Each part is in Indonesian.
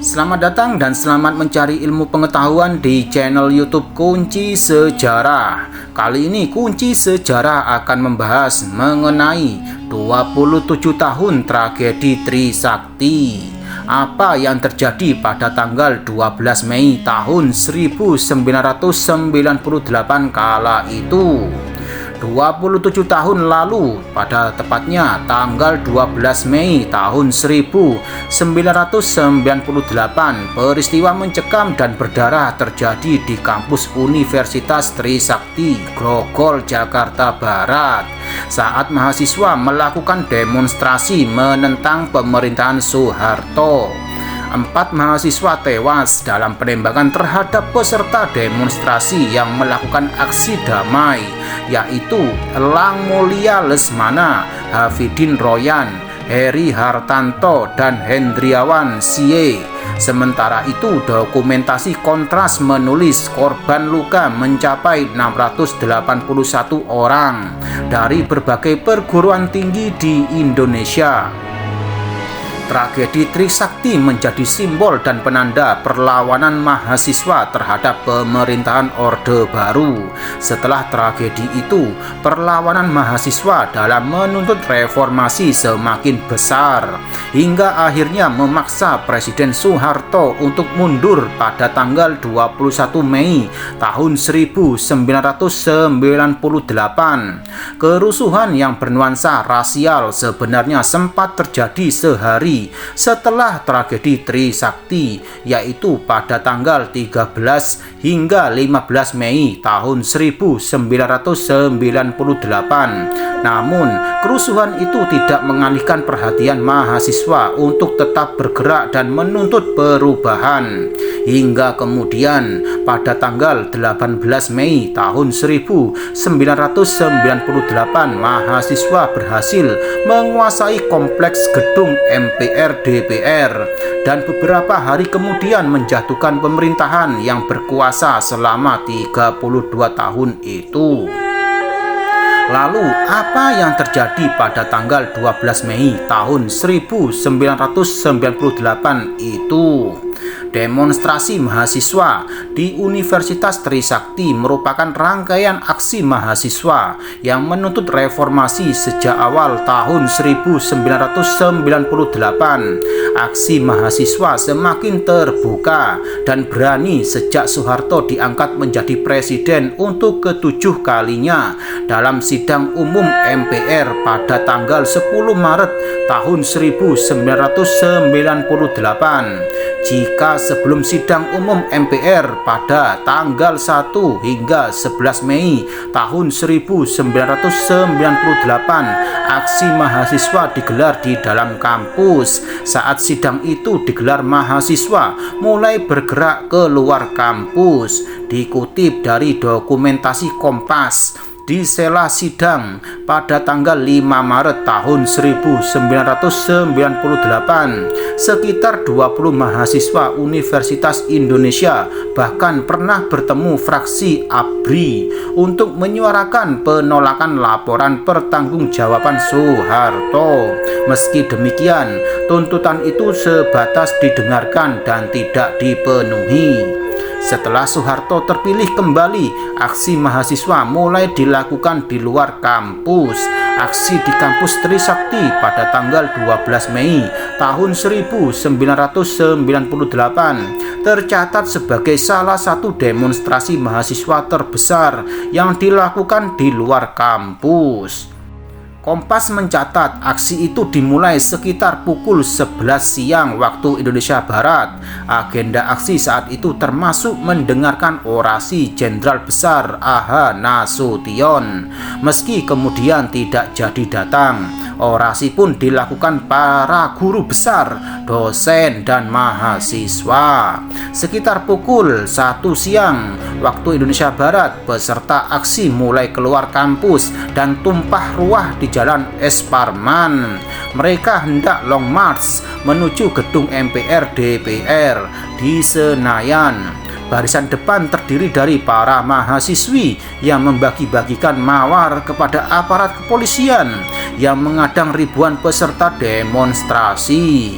Selamat datang dan selamat mencari ilmu pengetahuan di channel YouTube Kunci Sejarah. Kali ini Kunci Sejarah akan membahas mengenai 27 tahun tragedi Trisakti. Apa yang terjadi pada tanggal 12 Mei tahun 1998 kala itu? 27 tahun lalu, pada tepatnya tanggal 12 Mei tahun 1998, peristiwa mencekam dan berdarah terjadi di kampus Universitas Trisakti, Grogol, Jakarta Barat, saat mahasiswa melakukan demonstrasi menentang pemerintahan Soeharto. 4 mahasiswa tewas dalam penembakan terhadap peserta demonstrasi yang melakukan aksi damai, yaitu Elang Mulia Lesmana, Hafidin Royan, Heri Hartanto, dan Hendriawan Sie. Sementara itu, dokumentasi Kontras menulis korban luka mencapai 681 orang dari berbagai perguruan tinggi di Indonesia. Tragedi Trisakti menjadi simbol dan penanda perlawanan mahasiswa terhadap pemerintahan Orde Baru. Setelah tragedi itu, perlawanan mahasiswa dalam menuntut reformasi semakin besar, hingga akhirnya memaksa Presiden Soeharto untuk mundur pada tanggal 21 Mei tahun 1998. Kerusuhan yang bernuansa rasial sebenarnya sempat terjadi sehari setelah tragedi Trisakti, yaitu pada tanggal 13 hingga 15 Mei tahun 1998. Namun, kerusuhan itu tidak mengalihkan perhatian mahasiswa untuk tetap bergerak dan menuntut perubahan. Hingga kemudian pada tanggal 18 Mei tahun 1998, mahasiswa berhasil menguasai kompleks gedung MPR DPR dan beberapa hari kemudian menjatuhkan pemerintahan yang berkuasa selama 32 tahun itu. Lalu, apa yang terjadi pada tanggal 12 Mei tahun 1998 itu? Demonstrasi mahasiswa di Universitas Trisakti merupakan rangkaian aksi mahasiswa yang menuntut reformasi sejak awal tahun 1998. Aksi mahasiswa semakin terbuka dan berani sejak Soeharto diangkat menjadi presiden untuk ke-7 kalinya dalam sidang umum MPR pada tanggal 10 Maret tahun 1998. Jika sebelum sidang umum MPR pada tanggal 1 hingga 11 Mei tahun 1998, aksi mahasiswa digelar di dalam kampus. Saat sidang itu digelar, mahasiswa mulai bergerak ke luar kampus. Dikutip dari dokumentasi Kompas, di sela sidang pada tanggal 5 Maret tahun 1998, sekitar 20 mahasiswa Universitas Indonesia bahkan pernah bertemu fraksi ABRI untuk menyuarakan penolakan laporan pertanggungjawaban Soeharto. Meski demikian, tuntutan itu sebatas didengarkan dan tidak dipenuhi. Setelah Soeharto terpilih kembali, aksi mahasiswa mulai dilakukan di luar kampus. Aksi di kampus Trisakti pada tanggal 12 Mei tahun 1998 tercatat sebagai salah satu demonstrasi mahasiswa terbesar yang dilakukan di luar kampus. Kompas mencatat aksi itu dimulai sekitar pukul 11 siang waktu Indonesia Barat. Agenda aksi saat itu termasuk mendengarkan orasi Jenderal Besar A.H. Nasution. Meski kemudian tidak jadi datang, orasi pun dilakukan para guru besar, dosen, dan mahasiswa. Sekitar pukul 1 siang waktu Indonesia Barat, peserta aksi mulai keluar kampus dan tumpah ruah di Jalan Es Parman. Mereka hendak long march menuju gedung MPR DPR di Senayan. Barisan depan terdiri dari para mahasiswi yang membagi-bagikan mawar kepada aparat kepolisian yang mengadang ribuan peserta demonstrasi.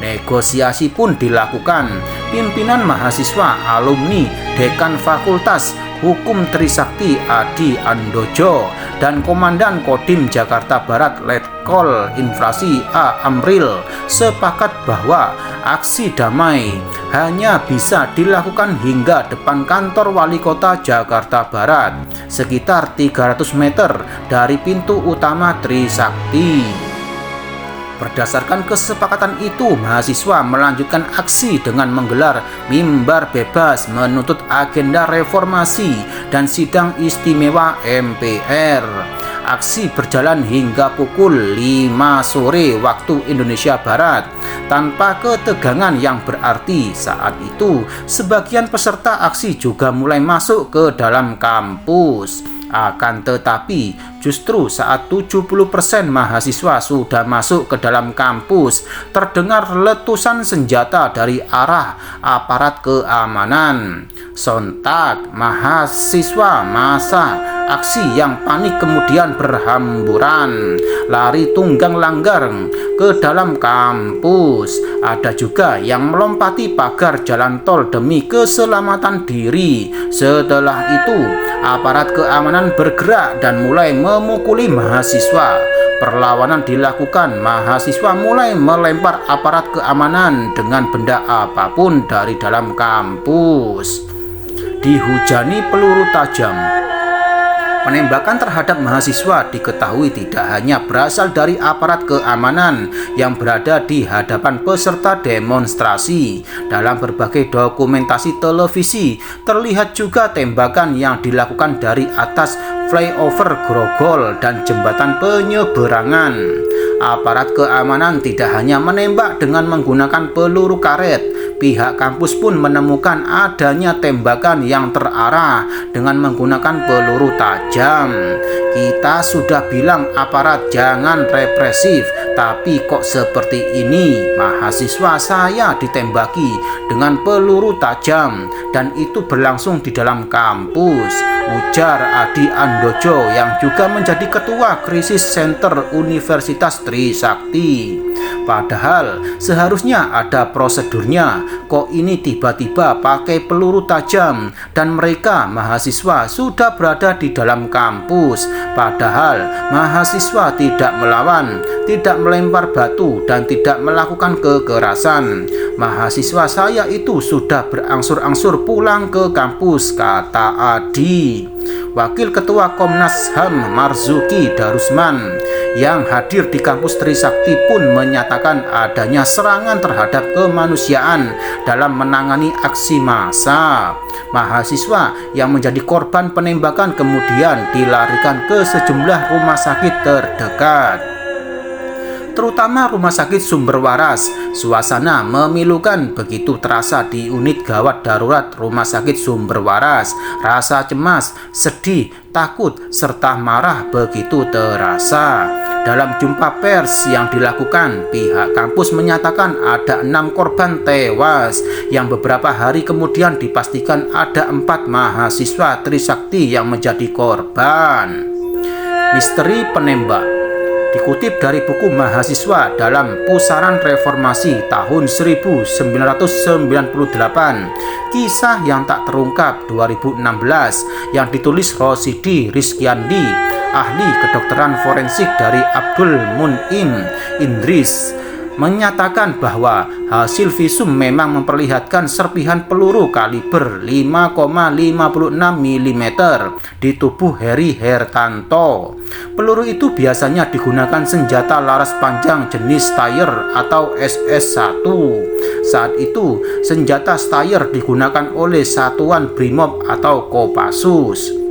Negosiasi pun dilakukan. Pimpinan mahasiswa, alumni, Dekan Fakultas Hukum Trisakti Adi Andojo dan Komandan Kodim Jakarta Barat Letkol Infrasi A. Amril sepakat bahwa aksi damai hanya bisa dilakukan hingga depan kantor Wali Kota Jakarta Barat, sekitar 300 meter dari pintu utama Trisakti. Berdasarkan kesepakatan itu, mahasiswa melanjutkan aksi dengan menggelar mimbar bebas menuntut agenda reformasi dan sidang istimewa MPR. Aksi berjalan hingga pukul 5 sore waktu Indonesia Barat tanpa ketegangan yang berarti. Saat itu, sebagian peserta aksi juga mulai masuk ke dalam kampus. Akan tetapi, justru saat 70% mahasiswa sudah masuk ke dalam kampus, terdengar letusan senjata dari arah aparat keamanan. Sontak, mahasiswa masa aksi yang panik kemudian berhamburan, lari tunggang langgang ke dalam kampus. Ada juga yang melompati pagar jalan tol demi keselamatan diri. Setelah itu, aparat keamanan bergerak dan mulai memukuli mahasiswa. Perlawanan dilakukan, mahasiswa mulai melempar aparat keamanan dengan benda apapun dari dalam kampus. Dihujani peluru tajam. Penembakan terhadap mahasiswa diketahui tidak hanya berasal dari aparat keamanan yang berada di hadapan peserta demonstrasi. Dalam berbagai dokumentasi televisi, terlihat juga tembakan yang dilakukan dari atas flyover Grogol dan jembatan penyeberangan. Aparat keamanan tidak hanya menembak dengan menggunakan peluru karet, pihak kampus pun menemukan adanya tembakan yang terarah dengan menggunakan peluru tajam. Kita sudah bilang aparat jangan represif, tapi kok seperti ini? Mahasiswa saya ditembaki dengan peluru tajam dan itu berlangsung di dalam kampus, ujar Adi Andojo yang juga menjadi ketua Krisis Center Universitas Trisakti. Padahal seharusnya ada prosedurnya, kok ini tiba-tiba pakai peluru tajam dan mereka mahasiswa sudah berada di dalam kampus. Padahal mahasiswa tidak melawan, tidak melempar batu dan tidak melakukan kekerasan. Mahasiswa saya itu sudah berangsur-angsur pulang ke kampus, kata Adi. Wakil Ketua Komnas HAM Marzuki Darusman yang hadir di kampus Trisakti pun menyatakan adanya serangan terhadap kemanusiaan dalam menangani aksi massa. Mahasiswa yang menjadi korban penembakan kemudian dilarikan ke sejumlah rumah sakit terdekat, terutama Rumah Sakit Sumber Waras. Suasana memilukan begitu terasa di unit gawat darurat Rumah Sakit Sumber Waras. Rasa cemas, sedih, takut, serta marah begitu terasa. Dalam jumpa pers yang dilakukan, pihak kampus menyatakan ada 6 korban tewas, yang beberapa hari kemudian dipastikan ada 4 mahasiswa Trisakti yang menjadi korban. Misteri penembak. Dikutip dari buku mahasiswa dalam Pusaran Reformasi tahun 1998, Kisah yang tak terungkap 2016 yang ditulis Rosidi Rizkyandi, ahli kedokteran forensik dari Abdul Mun'im Indris, menyatakan bahwa hasil visum memang memperlihatkan serpihan peluru kaliber 5,56 mm di tubuh Heri Hertanto. Peluru itu biasanya digunakan senjata laras panjang jenis Steyr atau SS-1. Saat itu, senjata Steyr digunakan oleh Satuan Brimob atau Kopassus.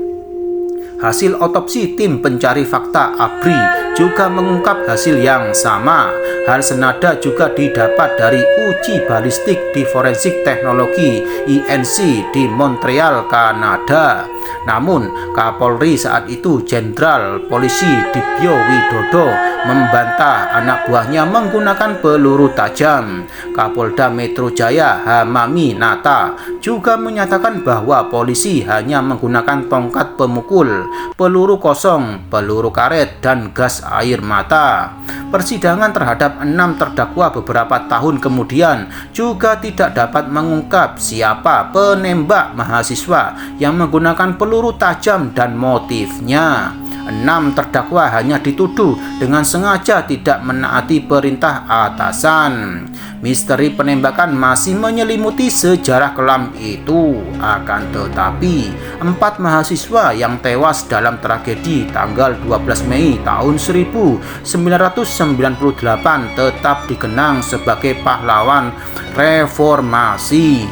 Hasil otopsi tim pencari fakta ABRI juga mengungkap hasil yang sama. Hal senada juga didapat dari uji balistik di Forensik Teknologi INC di Montreal, Kanada. Namun, Kapolri saat itu Jenderal Polisi Dibyo Widodo membantah anak buahnya menggunakan peluru tajam. Kapolda Metro Jaya Hamami Nata juga menyatakan bahwa polisi hanya menggunakan tongkat pemukul, peluru kosong, peluru karet, dan gas air mata. persidangan terhadap 6 terdakwa beberapa tahun kemudian juga tidak dapat mengungkap siapa penembak mahasiswa yang menggunakan peluru tajam dan motifnya. 6 terdakwa hanya dituduh dengan sengaja tidak menaati perintah atasan. Misteri penembakan masih menyelimuti sejarah kelam itu. Akan tetapi, 4 mahasiswa yang tewas dalam tragedi tanggal 12 Mei tahun 1998 tetap dikenang sebagai pahlawan reformasi.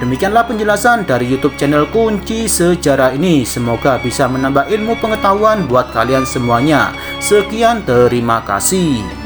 Demikianlah penjelasan dari YouTube channel Kunci Sejarah ini. Semoga bisa menambah ilmu pengetahuan buat kalian semuanya. Sekian, terima kasih.